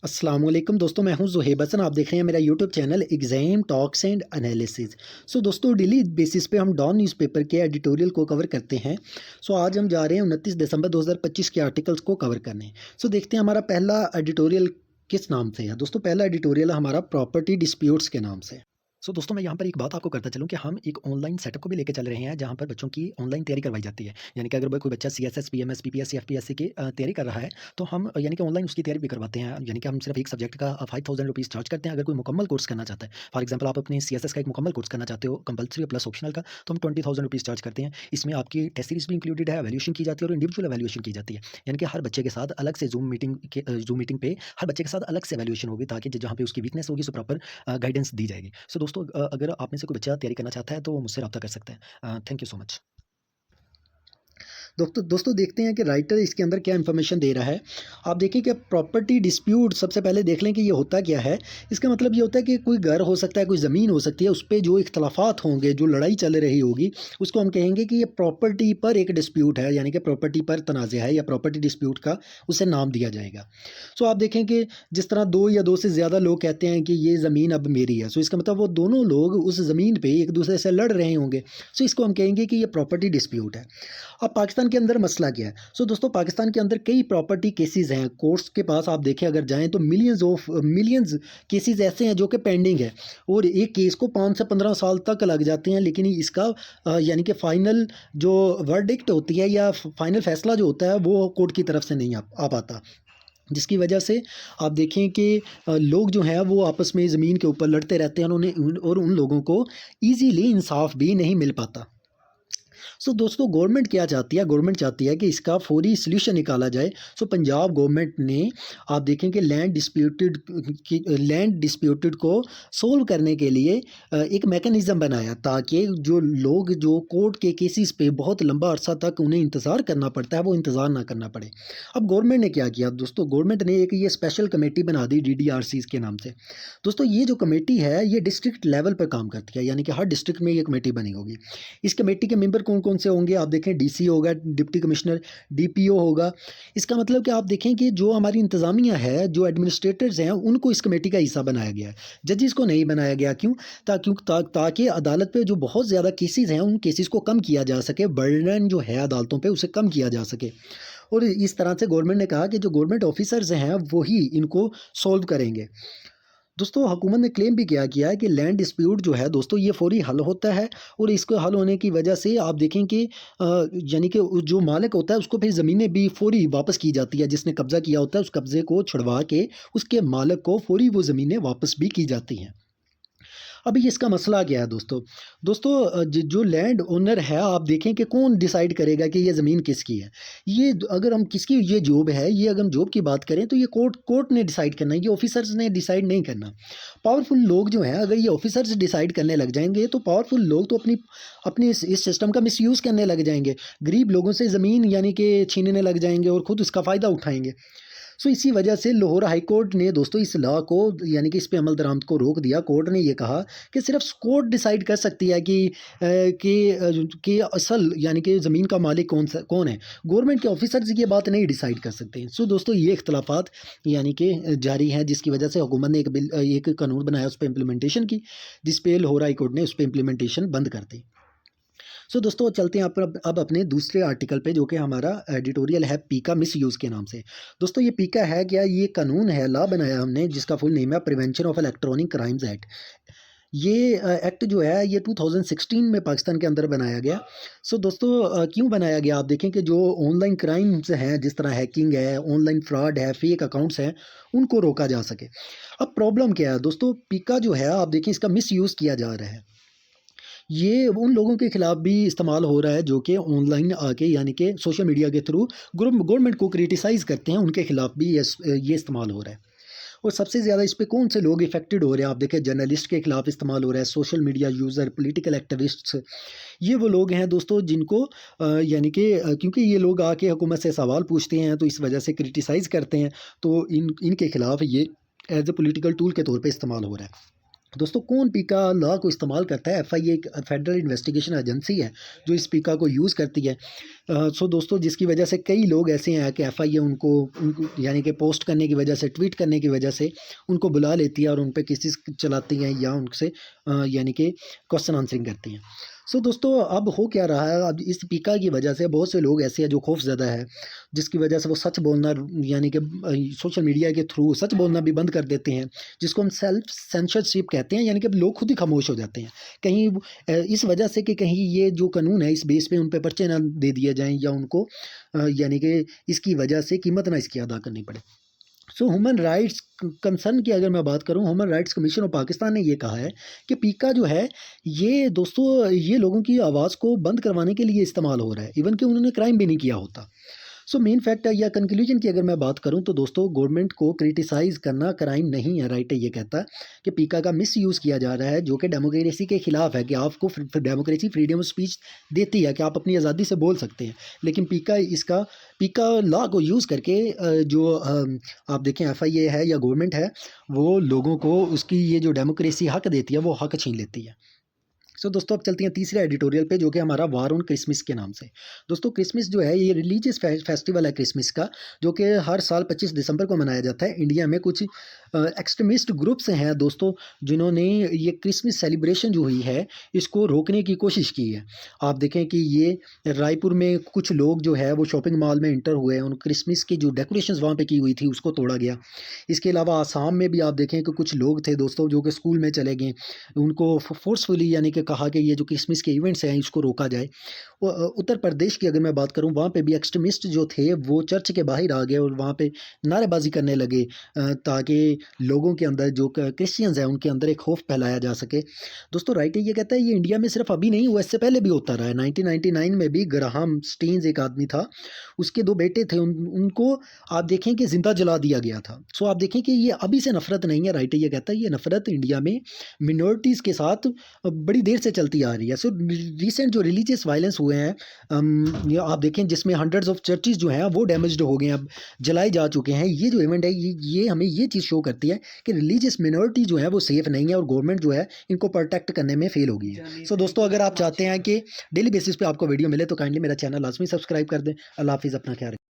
अस्सलाम वालेकुम दोस्तों, मैं हूं ज़ुहैब हसन। आप देख रहे हैं मेरा YouTube channel exam talks and analysis. दोस्तों, डेली बेसिस पे हम डॉन न्यूज़पेपर के एडिटोरियल को कवर करते हैं। आज हम जा रहे हैं 29 दिसंबर 2025 के आर्टिकल्स को कवर करने। देखते हैं हमारा पहला एडिटोरियल किस नाम से है। दोस्तों, पहला एडिटोरियल हमारा प्रॉपर्टी डिस्प्यूट्स के नाम से। दोस्तों, मैं यहाँ पर एक बात आपको करता चलूँ कि हम एक ऑनलाइन सेटअप को भी लेके चल रहे हैं, जहाँ पर बच्चों की ऑनलाइन तैयारी करवाई जाती है। यानी कि अगर कोई बच्चा सीएसएस, पीएमएस, पीपीएससी, एफपीएससी की तैयारी कर रहा है, तो हम यानी कि ऑनलाइन उसकी तैयारी भी करवाते हैं। यानी कि हम सिर्फ एक सब्जेक्ट का 5000 रुपीज़ चार्ज करते हैं। अगर कोई मुकम्मल कोर्स करना चाहता है, फॉर एग्जाम्पल आप अपने सीएसएस का एक मुकम्मल कोर्स करना चाहते हो, कंपल्सरी प्लस ऑप्शनल का, तो हम 20,000 रुपीज़ चार्ज करते हैं। इसमें आपकी टेस्ट सीरीज भी इंक्लूडेड है, वैल्यूएशन की जाती है और इंडिविजुअल वैल्यूएशन की जाती है। यानी कि हर बच्चे के साथ अलग से जूम मीटिंग पे हर बच्चे के साथ अलग से वैल्यूएशन होगी, ताकि जहाँ पे उसकी वीकनेस होगी, सो प्रॉपर गाइडेंस दी जाएगी। दोस्तों, अगर आप में से कोई बच्चा तैयारी करना चाहता है, तो वो मुझसे रब्ता कर सकता है। Thank you so much. दोस्तों देखते हैं कि राइटर इसके अंदर क्या इन्फॉर्मेशन दे रहा है। आप देखिए कि प्रॉपर्टी डिस्प्यूट सबसे पहले देख लें कि ये होता क्या है। इसका मतलब ये होता है कि कोई घर हो सकता है, कोई ज़मीन हो सकती है, उस पर जो इख्तलाफात होंगे, जो लड़ाई चल रही होगी, उसको हम कहेंगे कि ये प्रॉपर्टी पर एक डिस्प्यूट है, यानी कि प्रॉपर्टी पर तनाज़ा है या प्रॉपर्टी डिस्प्यूट का उसे नाम दिया जाएगा। आप देखें कि जिस तरह दो या दो से ज़्यादा लोग कहते हैं कि ये ज़मीन अब मेरी है, इसका मतलब वो दोनों लोग उस ज़मीन पर एक दूसरे से लड़ रहे होंगे। इसको हम कहेंगे कि ये प्रॉपर्टी डिस्प्यूट है। अब पाकिस्तान के अंदर मसला क्या है। दोस्तों, पाकिस्तान के अंदर कई प्रॉपर्टी केसेस हैं। कोर्ट्स के पास आप देखें अगर जाएं तो मिलियंस केसेस ऐसे हैं जो कि पेंडिंग है, और एक केस को 5 से 15 साल तक लग जाते हैं। लेकिन इसका यानी कि फाइनल जो वर्डिक्ट होती है या फाइनल फैसला जो होता है वो कोर्ट की तरफ से नहीं आ पाता, जिसकी वजह से आप देखें कि लोग जो हैं वो आपस में ज़मीन के ऊपर लड़ते रहते हैं, और उन लोगों को ईजीली इंसाफ भी नहीं मिल पाता। दोस्तों, गवर्नमेंट क्या चाहती है। गवर्नमेंट चाहती है कि इसका फौरी सल्यूशन निकाला जाए। पंजाब गवर्नमेंट ने आप देखें कि लैंड डिस्प्यूटेड को सोल्व करने के लिए एक मैकेनिज़्म बनाया, ताकि जो लोग जो कोर्ट के केसेस पे बहुत लंबा अरसा तक उन्हें इंतज़ार करना पड़ता है, वो इंतज़ार ना करना पड़े। अब गवर्नमेंट ने क्या किया दोस्तों, गवर्नमेंट ने एक ये स्पेशल कमेटी बना दी DDRCs के नाम से। दोस्तों, ये जो कमेटी है ये डिस्ट्रिक्ट लेवल पर काम करती है, यानी कि हर डिस्ट्रिक्ट में ये कमेटी बनी होगी। इस कमेटी के मेंबर कौन कौन से होंगे। आप देखें DC होगा, डिप्टी कमिश्नर, DPO होगा। इसका मतलब कि आप देखें कि जो हमारी इंतज़ामिया है, जो एडमिनिस्ट्रेटर्स हैं, उनको इस कमेटी का हिस्सा बनाया गया है। जजेस को नहीं बनाया गया। क्यों? ताकि अदालत पे जो बहुत ज़्यादा केसेस हैं, उन केसेस को कम किया जा सके, बर्डन जो है अदालतों पे उसे कम किया जा सके। और इस तरह से गवर्नमेंट ने कहा कि जो गवर्नमेंट ऑफिसर्स हैं वही इनको सॉल्व करेंगे। दोस्तों, हुकूमत ने क्लेम भी किया है कि लैंड डिस्प्यूट जो है दोस्तों ये फौरी हल होता है, और इसको हल होने की वजह से आप देखें कि यानी कि जो मालिक होता है उसको फिर ज़मीनें भी फौरी वापस की जाती है। जिसने कब्ज़ा किया होता है उस कब्ज़े को छुड़वा के उसके मालिक को फौरी वो ज़मीनें वापस भी की जाती हैं। अभी इसका मसला क्या है दोस्तों। जो लैंड ओनर है, आप देखें कि कौन डिसाइड करेगा कि ये ज़मीन किसकी है। ये अगर हम किसकी ये जॉब है, ये अगर हम जॉब की बात करें तो ये कोर्ट ने डिसाइड करना है, ये ऑफिसर्स ने डिसाइड नहीं करना। पावरफुल लोग जो हैं, अगर ये ऑफिसर्स डिसाइड करने लग जाएंगे तो पावरफुल लोग तो अपनी अपनी इस सिस्टम का मिसयूज़ करने लग जाएंगे। गरीब लोगों से ज़मीन यानी कि छीनने लग जाएंगे और ख़ुद उसका फ़ायदा उठाएंगे। इसी वजह से लाहौर हाई कोर्ट ने दोस्तों इस लॉ को यानी कि इस पे अमल दरामद को रोक दिया। कोर्ट ने ये कहा कि सिर्फ कोर्ट डिसाइड कर सकती है कि असल यानी कि ज़मीन का मालिक कौन है। गवर्नमेंट के ऑफिसर्स ये बात नहीं डिसाइड कर सकते हैं। दोस्तों, ये इख्तलाफात यानी कि जारी हैं, जिसकी वजह से हुकूमत ने एक कानून बनाया, उस पर इम्प्लीमेंटेशन की, जिस पे लाहौर हाई कोर्ट ने उस पर इम्प्लीमेंटेशन बंद कर दी। दोस्तों, चलते हैं अब अपने दूसरे आर्टिकल पे, जो कि हमारा एडिटोरियल है पीका मिस यूज़ के नाम से। दोस्तों, ये पीका है क्या? ये कानून है, लॉ बनाया हमने, जिसका फुल नेम है prevention of electronic crimes act. ये एक्ट जो है ये 2016 में पाकिस्तान के अंदर बनाया गया। दोस्तों, क्यों बनाया गया? आप देखें कि जो ऑनलाइन क्राइम्स हैं, जिस तरह हैकिंग है, ऑनलाइन फ्रॉड है, फेक अकाउंट्स हैं, उनको रोका जा सके। अब प्रॉब्लम क्या है दोस्तों, पीका जो है आप देखिए इसका मिस यूज़ किया जा रहा है। ये उन लोगों के खिलाफ भी इस्तेमाल हो रहा है जो कि ऑनलाइन आके यानी कि सोशल मीडिया के थ्रू गवर्नमेंट को क्रिटिसाइज़ करते हैं, उनके खिलाफ भी ये इस्तेमाल हो रहा है। और सबसे ज़्यादा इस पे कौन से लोग इफ़ेक्टेड हो रहे हैं? आप देखें, जर्नलिस्ट के खिलाफ इस्तेमाल हो रहा है, social media user, political activists, ये वो लोग हैं दोस्तों जिनको यानी कि क्योंकि ये लोग आके हुकूमत से सवाल पूछते हैं, तो इस वजह से क्रिटिसाइज़ करते हैं, तो इनके खिलाफ ये एज ए पॉलिटिकल टूल के तौर पे इस्तेमाल हो रहा है। दोस्तों कौन पीका लॉ को इस्तेमाल करता है? एफआईए एक फेडरल इन्वेस्टिगेशन एजेंसी है जो इस पीका को यूज़ करती है। सो दोस्तों जिसकी वजह से कई लोग ऐसे हैं कि एफआईए उनको उनको यानी कि पोस्ट करने की वजह से, ट्वीट करने की वजह से उनको बुला लेती है और उन पे केसेस चलाती हैं या उनसे यानी कि क्वेश्चन आंसरिंग करती हैं। सो दोस्तों अब हो क्या रहा है, अब इस पीका की वजह से बहुत से लोग ऐसे हैं जो खौफज़दा है, जिसकी वजह से वो सच बोलना यानी कि सोशल मीडिया के थ्रू सच बोलना भी बंद कर देते हैं, जिसको हम सेल्फ सेंसरशिप कहते हैं, यानी कि अब लोग खुद ही खामोश हो जाते हैं। कहीं इस वजह से कि कहीं ये जो कानून है इस बेस पे उन पे पर्चे ना दे दिए जाएँ या उनको यानी कि इसकी वजह से कीमत ना इसकी अदा करनी पड़े। सो ह्यूमन राइट्स कंसर्न की अगर मैं बात करूं, human rights commission of Pakistan ने ये कहा है कि पीका जो है ये दोस्तों ये लोगों की आवाज़ को बंद करवाने के लिए इस्तेमाल हो रहा है, इवन कि उन्होंने क्राइम भी नहीं किया होता। सो मेन फैक्ट है या कंक्लूजन की अगर मैं बात करूं तो दोस्तों गवर्नमेंट को क्रिटिसाइज़ करना क्राइम नहीं है, राइट है ये कहता है कि पीका का मिस यूज़ किया जा रहा है जो कि डेमोक्रेसी के खिलाफ है, कि आपको डेमोक्रेसी फ्रीडम ऑफ स्पीच देती है कि आप अपनी आज़ादी से बोल सकते हैं, लेकिन पीका लॉ को यूज़ करके जो आप देखें एफआईए है या गवर्नमेंट है वो लोगों को उसकी ये जो डेमोक्रेसी हक देती है वो हक छीन लेती है। सो दोस्तों अब चलते हैं तीसरे एडिटोरियल पे जो कि हमारा वार ऑन क्रिसमस के नाम से। दोस्तों क्रिसमस जो है ये रिलीजियस फेस्टिवल है क्रिसमस का, जो कि हर साल 25 दिसंबर को मनाया जाता है। इंडिया में कुछ एक्सट्रीमिस्ट ग्रुप्स हैं दोस्तों जिन्होंने ये क्रिसमस सेलिब्रेशन जो हुई है इसको रोकने की कोशिश की है। आप देखें कि ये रायपुर में कुछ लोग जो है वो शॉपिंग मॉल में इंटर हुए, उन क्रिसमस की जो डेकोरेशंस वहाँ पे की हुई थी उसको तोड़ा गया। इसके अलावा आसाम में भी आप देखें कि कुछ लोग थे दोस्तों जो कि स्कूल में चले गए, उनको फोर्सफुली यानी कि कहा कि ये जो क्रिसमस के इवेंट्स हैं इसको रोका जाए। उत्तर प्रदेश की अगर मैं बात करूँ वहाँ पे भी एक्सट्रीमिस्ट जो थे वो चर्च के बाहर आ गए और वहाँ पे नारेबाजी करने लगे ताकि लोगों के अंदर जो क्रिश्चियंस हैं उनके अंदर एक खौफ फैलाया जा सके। दोस्तों राइट ये कहता है ये इंडिया में सिर्फ अभी नहीं हुआ, इससे पहले भी होता रहा है। 1999 में भी ग्राहम स्टीन्स एक आदमी था, उसके दो बेटे थे, उनको आप देखें कि जिंदा जला दिया गया था। सो आप देखें कि ये अभी से नफरत नहीं है, राइट ये कहता है ये नफरत इंडिया में मिनॉरिटीज़ के साथ बड़ी देर से चलती आ रही है। सो रिसेंट जो रिलीजियस वायलेंस हुए हैं ये आप देखें जिसमें हंड्रेड्स ऑफ चर्चेज जो हैं वो डैमेज्ड हो गए हैं, अब जलाए जा चुके हैं। ये जो इवेंट है ये हमें ये चीज़ शो करती है कि रिलीजियस मिनॉरिटी जो है वो सेफ़ नहीं है और गवर्नमेंट जो है इनको प्रोटेक्ट करने में फेल हो गई है। सो दोस्तों अगर आप चाहते हैं कि डेली बेसिस पे आपको वीडियो मिले तो काइंडली मेरा चैनल लाजमी सब्सक्राइब कर दें। अल्लाह हाफिज़, अपना ख्याल रखें।